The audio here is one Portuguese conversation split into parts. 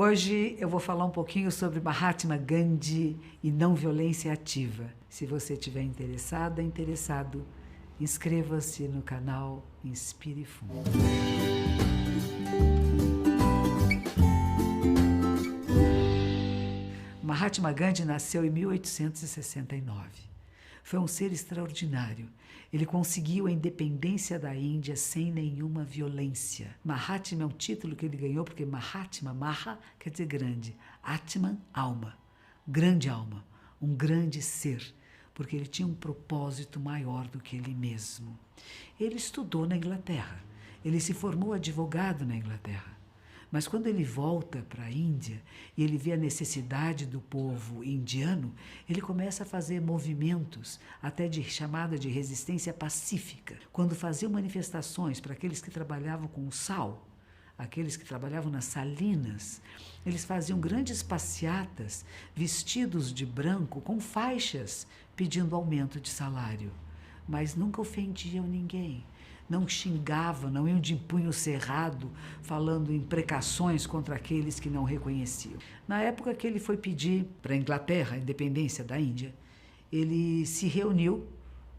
Hoje eu vou falar um pouquinho sobre Mahatma Gandhi e não violência ativa. Se você estiver interessado, inscreva-se no canal Inspire Fundo. Mahatma Gandhi nasceu em 1869. Foi um ser extraordinário. Ele conseguiu a independência da Índia sem nenhuma violência. Mahatma é um título que ele ganhou porque Mahatma, Maha quer dizer grande, Atman, alma, grande alma, um grande ser, porque ele tinha um propósito maior do que ele mesmo. Ele estudou na Inglaterra, ele se formou advogado na Inglaterra. Mas quando ele volta para a Índia e ele vê a necessidade do povo indiano, ele começa a fazer movimentos até de chamada de resistência pacífica. Quando fazia manifestações para aqueles que trabalhavam com o sal, aqueles que trabalhavam nas salinas, eles faziam grandes passeatas vestidos de branco com faixas pedindo aumento de salário. Mas nunca ofendiam ninguém. Não xingavam, não iam de punho cerrado, falando imprecações contra aqueles que não reconheciam. Na época que ele foi pedir para a Inglaterra a independência da Índia, ele se reuniu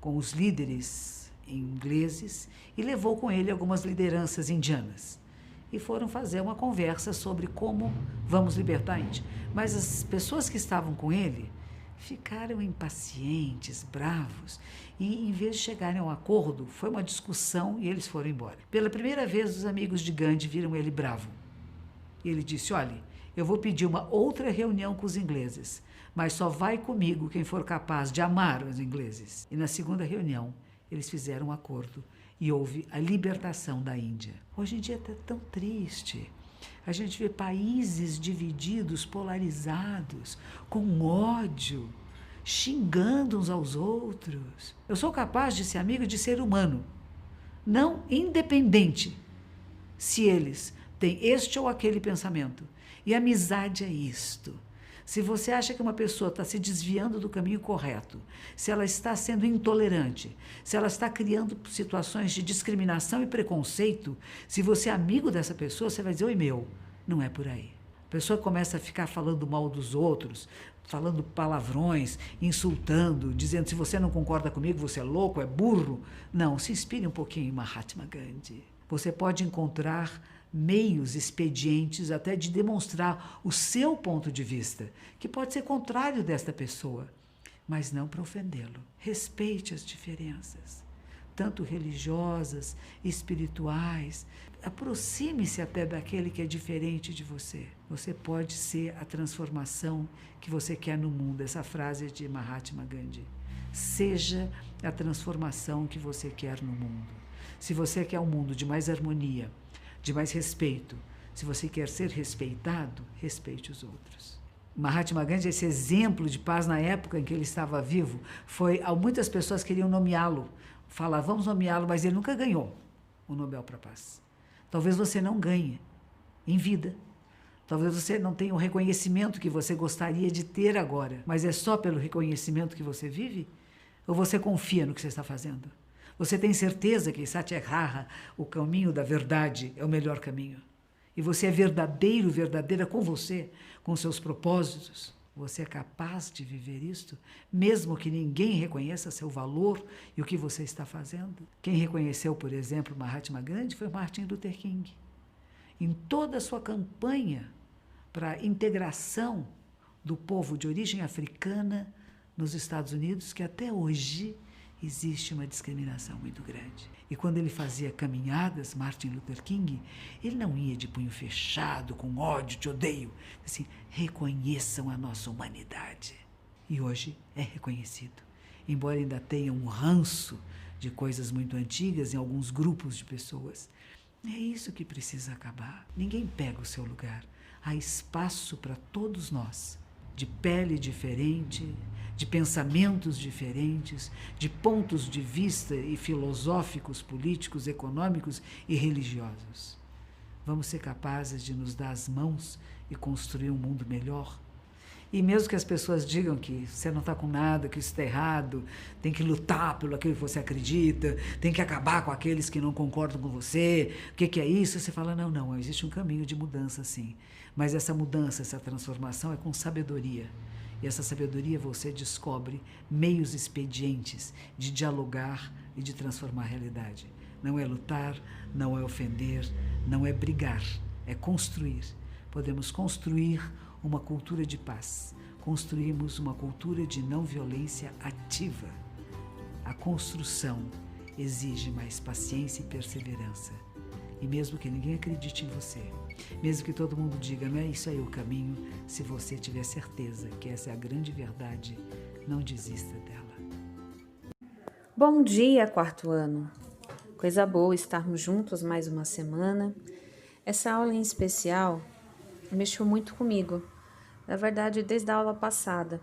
com os líderes ingleses e levou com ele algumas lideranças indianas. E foram fazer uma conversa sobre como vamos libertar a Índia. Mas as pessoas que estavam com ele ficaram impacientes, bravos, e em vez de chegarem a um acordo, foi uma discussão e eles foram embora. Pela primeira vez, os amigos de Gandhi viram ele bravo. E ele disse, olha, eu vou pedir uma outra reunião com os ingleses, mas só vai comigo quem for capaz de amar os ingleses. E na segunda reunião, eles fizeram um acordo e houve a libertação da Índia. Hoje em dia está tão triste. A gente vê países divididos, polarizados, com ódio, xingando uns aos outros. Eu sou capaz de ser amigo de ser humano, não independente se eles têm este ou aquele pensamento. E amizade é isto. Se você acha que uma pessoa está se desviando do caminho correto, se ela está sendo intolerante, se ela está criando situações de discriminação e preconceito, se você é amigo dessa pessoa, você vai dizer, oi meu, não é por aí. A pessoa começa a ficar falando mal dos outros, falando palavrões, insultando, dizendo se você não concorda comigo, você é louco, é burro. Não, se inspire um pouquinho em Mahatma Gandhi. Você pode encontrar meios expedientes até de demonstrar o seu ponto de vista, que pode ser contrário desta pessoa, mas não para ofendê-lo. Respeite as diferenças, tanto religiosas, espirituais. Aproxime-se até daquele que é diferente de você. Você pode ser a transformação que você quer no mundo. Essa frase é de Mahatma Gandhi. Seja a transformação que você quer no mundo. Se você quer um mundo de mais harmonia, de mais respeito, se você quer ser respeitado, respeite os outros. Mahatma Gandhi, esse exemplo de paz na época em que ele estava vivo, muitas pessoas queriam nomeá-lo, falavam, vamos nomeá-lo, mas ele nunca ganhou o Nobel para a Paz. Talvez você não ganhe em vida. Talvez você não tenha o reconhecimento que você gostaria de ter agora, mas é só pelo reconhecimento que você vive? Ou você confia no que você está fazendo? Você tem certeza que Satyagraha, o caminho da verdade, é o melhor caminho? E você é verdadeiro, verdadeira com você, com seus propósitos? Você é capaz de viver isto, mesmo que ninguém reconheça seu valor e o que você está fazendo? Quem reconheceu, por exemplo, Mahatma Gandhi foi Martin Luther King. Em toda a sua campanha para a integração do povo de origem africana nos Estados Unidos, que até hoje existe uma discriminação muito grande. E quando ele fazia caminhadas, Martin Luther King, ele não ia de punho fechado, com ódio, te odeio. Assim, reconheçam a nossa humanidade. E hoje é reconhecido. Embora ainda tenha um ranço de coisas muito antigas em alguns grupos de pessoas. É isso que precisa acabar. Ninguém pega o seu lugar. Há espaço para todos nós, de pele diferente, de pensamentos diferentes, de pontos de vista e filosóficos, políticos, econômicos e religiosos. Vamos ser capazes de nos dar as mãos e construir um mundo melhor? E mesmo que as pessoas digam que você não está com nada, que isso está errado, tem que lutar pelo aquilo que você acredita, tem que acabar com aqueles que não concordam com você, o que é isso? Você fala, não, existe um caminho de mudança sim. Mas essa mudança, essa transformação é com sabedoria. E essa sabedoria você descobre meios expedientes de dialogar e de transformar a realidade. Não é lutar, não é ofender, não é brigar, é construir. Podemos construir uma cultura de paz. Construímos uma cultura de não violência ativa. A construção exige mais paciência e perseverança. E mesmo que ninguém acredite em você, mesmo que todo mundo diga, não é isso aí o caminho, se você tiver certeza que essa é a grande verdade, não desista dela. Bom dia, quarto ano. Coisa boa estarmos juntos mais uma semana. Essa aula em especial mexeu muito comigo. Na verdade, desde a aula passada.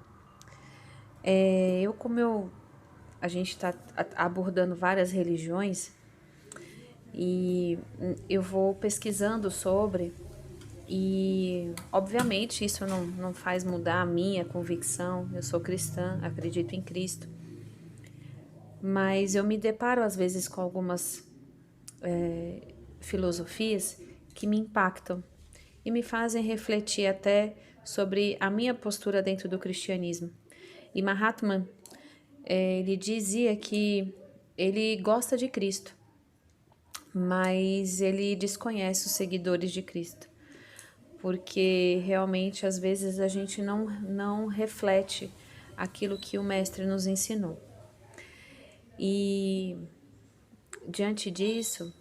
A gente está abordando várias religiões e eu vou pesquisando sobre e, obviamente, isso não faz mudar a minha convicção. Eu sou cristã, acredito em Cristo. Mas eu me deparo, às vezes, com algumas filosofias que me impactam e me fazem refletir até sobre a minha postura dentro do cristianismo. E Mahatma, ele dizia que ele gosta de Cristo, mas ele desconhece os seguidores de Cristo, porque realmente, às vezes, a gente não reflete aquilo que o Mestre nos ensinou. E, diante disso,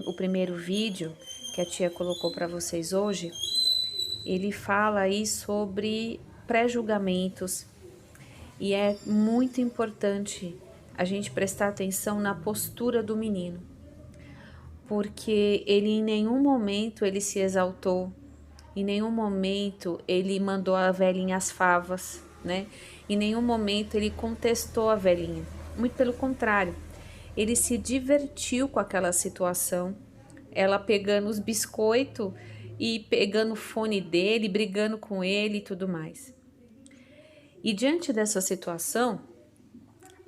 o primeiro vídeo que a tia colocou para vocês hoje, ele fala aí sobre pré-julgamentos e é muito importante a gente prestar atenção na postura do menino, porque ele em nenhum momento ele se exaltou, em nenhum momento ele mandou a velhinha às favas, né? Em nenhum momento ele contestou a velhinha, muito pelo contrário, ele se divertiu com aquela situação, ela pegando os biscoitos e pegando o fone dele, brigando com ele e tudo mais. E diante dessa situação,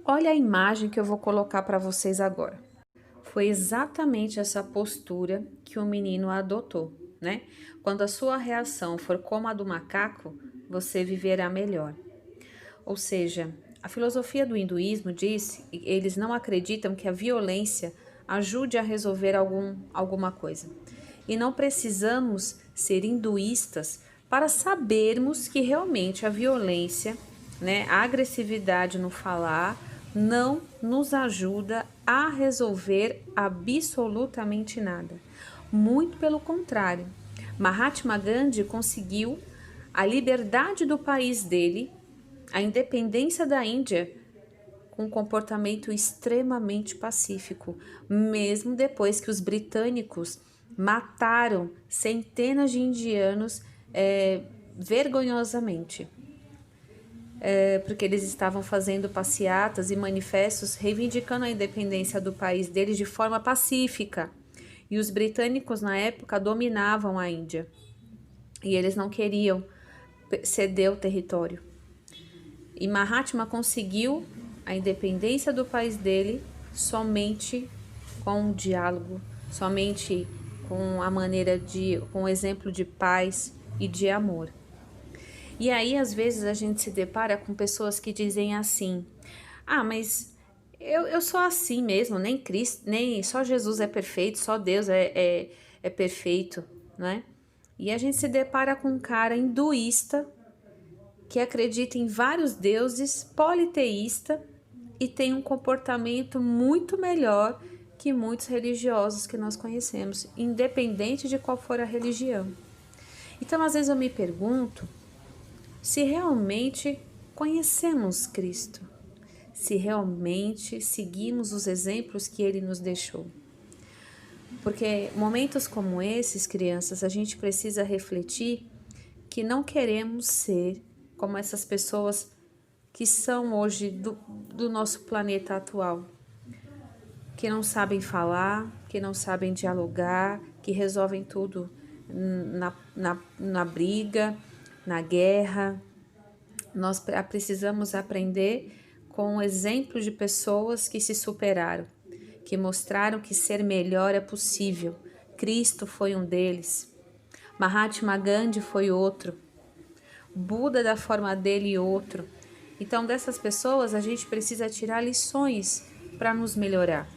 olha a imagem que eu vou colocar para vocês agora. Foi exatamente essa postura que o menino adotou, né? Quando a sua reação for como a do macaco, você viverá melhor. Ou seja, a filosofia do hinduísmo diz que eles não acreditam que a violência ajude a resolver alguma coisa. E não precisamos ser hinduístas para sabermos que realmente a violência, né, a agressividade no falar, não nos ajuda a resolver absolutamente nada. Muito pelo contrário, Mahatma Gandhi conseguiu a liberdade do país dele, a independência da Índia, com um comportamento extremamente pacífico, mesmo depois que os britânicos mataram centenas de indianos vergonhosamente. Porque eles estavam fazendo passeatas e manifestos reivindicando a independência do país deles de forma pacífica. E os britânicos, na época, dominavam a Índia. E eles não queriam ceder o território. E Mahatma conseguiu a independência do país dele somente com o diálogo, somente com a maneira com o exemplo de paz e de amor. E aí, às vezes, a gente se depara com pessoas que dizem assim: ah, mas eu sou assim mesmo, nem Cristo, nem só Jesus é perfeito, só Deus é perfeito, né? E a gente se depara com um cara hinduísta que acredita em vários deuses, politeísta e tem um comportamento muito melhor que muitos religiosos que nós conhecemos, independente de qual for a religião. Então, às vezes eu me pergunto se realmente conhecemos Cristo, se realmente seguimos os exemplos que Ele nos deixou. Porque momentos como esses, crianças, a gente precisa refletir que não queremos ser como essas pessoas que são hoje do nosso planeta atual, que não sabem falar, que não sabem dialogar, que resolvem tudo na briga, na guerra. Nós precisamos aprender com o exemplo de pessoas que se superaram, que mostraram que ser melhor é possível. Cristo foi um deles, Mahatma Gandhi foi outro, Buda da forma dele outro. Então, dessas pessoas a gente precisa tirar lições para nos melhorar.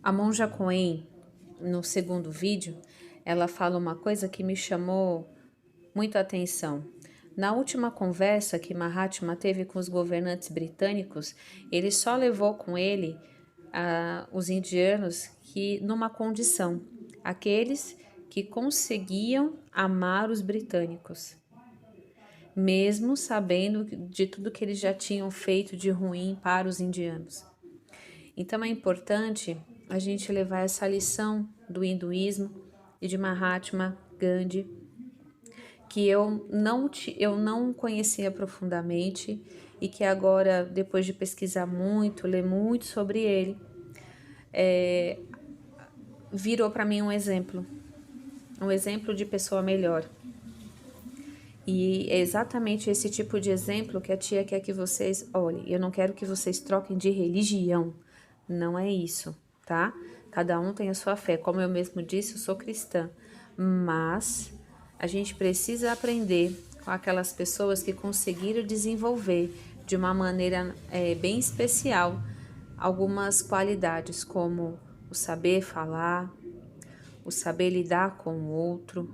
A monja Coen, no segundo vídeo, ela fala uma coisa que me chamou muito a atenção. Na última conversa que Mahatma teve com os governantes britânicos, ele só levou com ele os indianos que numa condição, aqueles que conseguiam amar os britânicos, mesmo sabendo de tudo que eles já tinham feito de ruim para os indianos. Então é importante a gente levar essa lição do hinduísmo e de Mahatma Gandhi, que eu não conhecia profundamente e que agora, depois de pesquisar muito, ler muito sobre ele, virou para mim um exemplo de pessoa melhor. E é exatamente esse tipo de exemplo que a tia quer que vocês olhem. Eu não quero que vocês troquem de religião, não é isso, tá? Cada um tem a sua fé. Como eu mesmo disse, eu sou cristã, mas a gente precisa aprender com aquelas pessoas que conseguiram desenvolver de uma maneira bem especial algumas qualidades, como o saber falar, o saber lidar com o outro,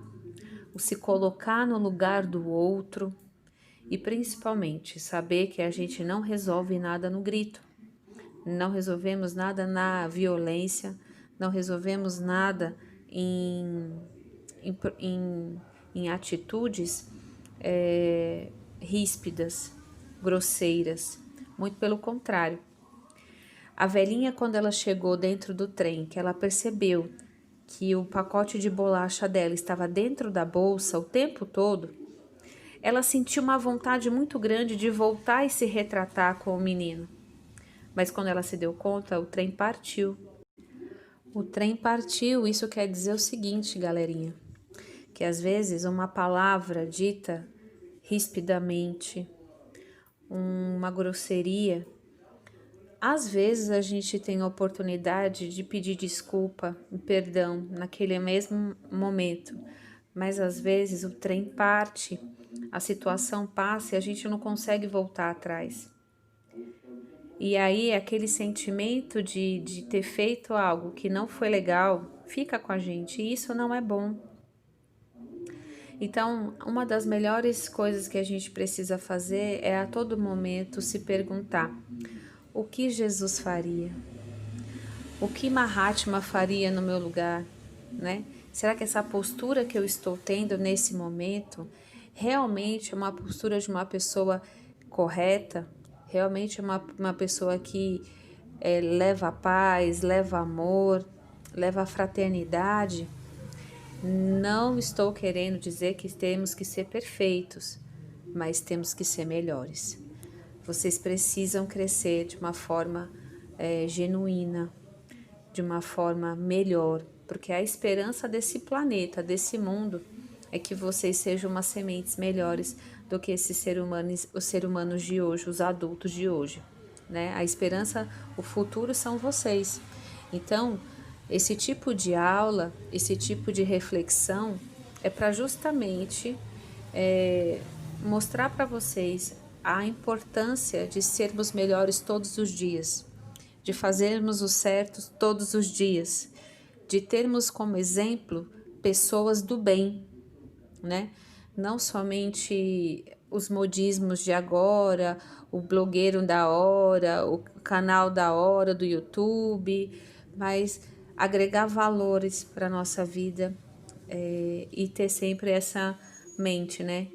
o se colocar no lugar do outro e principalmente saber que a gente não resolve nada no grito, não resolvemos nada na violência, não resolvemos nada em atitudes ríspidas, grosseiras, muito pelo contrário. A velhinha, quando ela chegou dentro do trem, que ela percebeu que o pacote de bolacha dela estava dentro da bolsa o tempo todo, ela sentiu uma vontade muito grande de voltar e se retratar com o menino. Mas quando ela se deu conta, o trem partiu. O trem partiu, isso quer dizer o seguinte, galerinha, que às vezes uma palavra dita rispidamente, uma grosseria, às vezes a gente tem a oportunidade de pedir desculpa, perdão, naquele mesmo momento, mas às vezes o trem parte, a situação passa e a gente não consegue voltar atrás. E aí aquele sentimento de ter feito algo que não foi legal fica com a gente e isso não é bom. Então, uma das melhores coisas que a gente precisa fazer é a todo momento se perguntar: o que Jesus faria? O que Mahatma faria no meu lugar, né? Será que essa postura que eu estou tendo nesse momento realmente é uma postura de uma pessoa correta? Realmente é uma pessoa que leva a paz, leva amor, leva a fraternidade? Não estou querendo dizer que temos que ser perfeitos, mas temos que ser melhores. Vocês precisam crescer de uma forma genuína, de uma forma melhor, porque a esperança desse planeta, desse mundo, é que vocês sejam umas sementes melhores do que esses os seres humanos de hoje, os adultos de hoje, né? A esperança, o futuro são vocês. Então, esse tipo de aula, esse tipo de reflexão é para justamente mostrar para vocês a importância de sermos melhores todos os dias, de fazermos o certo todos os dias, de termos como exemplo pessoas do bem, né? Não somente os modismos de agora, o blogueiro da hora, o canal da hora do YouTube, mas agregar valores para a nossa vida e ter sempre essa mente, né?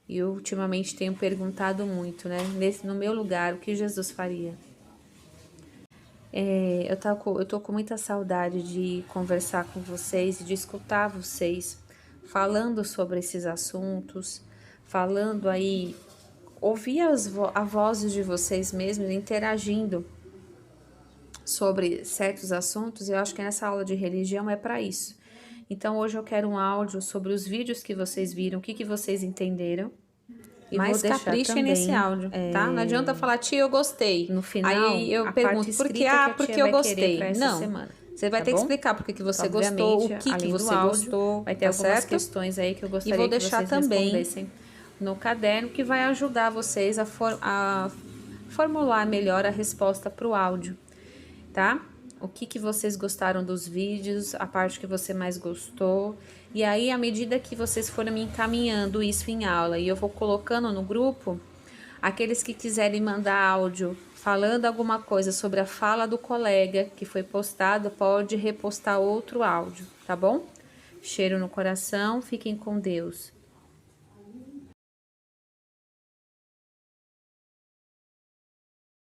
E eu ultimamente tenho perguntado muito, né? No meu lugar, o que Jesus faria? Eu tô com muita saudade de conversar com vocês e de escutar vocês falando sobre esses assuntos, falando aí, ouvir a vozes de vocês mesmos, interagindo sobre certos assuntos. Eu acho que nessa aula de religião é para isso. Então hoje eu quero um áudio sobre os vídeos que vocês viram, o que vocês entenderam. E mas caprichem nesse áudio, tá? Não adianta falar, tia, eu gostei. No final, aí eu pergunto, por quê? Ah, porque eu gostei. Não, você vai ter que explicar por que você gostou, o que você gostou. Vai ter algumas questões aí que eu gostaria que vocês respondessem no caderno, que vai ajudar vocês a formular melhor a resposta para o áudio, tá? O que vocês gostaram dos vídeos, a parte que você mais gostou. E aí, à medida que vocês forem me encaminhando isso em aula e eu vou colocando no grupo, aqueles que quiserem mandar áudio falando alguma coisa sobre a fala do colega que foi postado, pode repostar outro áudio, tá bom? Cheiro no coração, fiquem com Deus.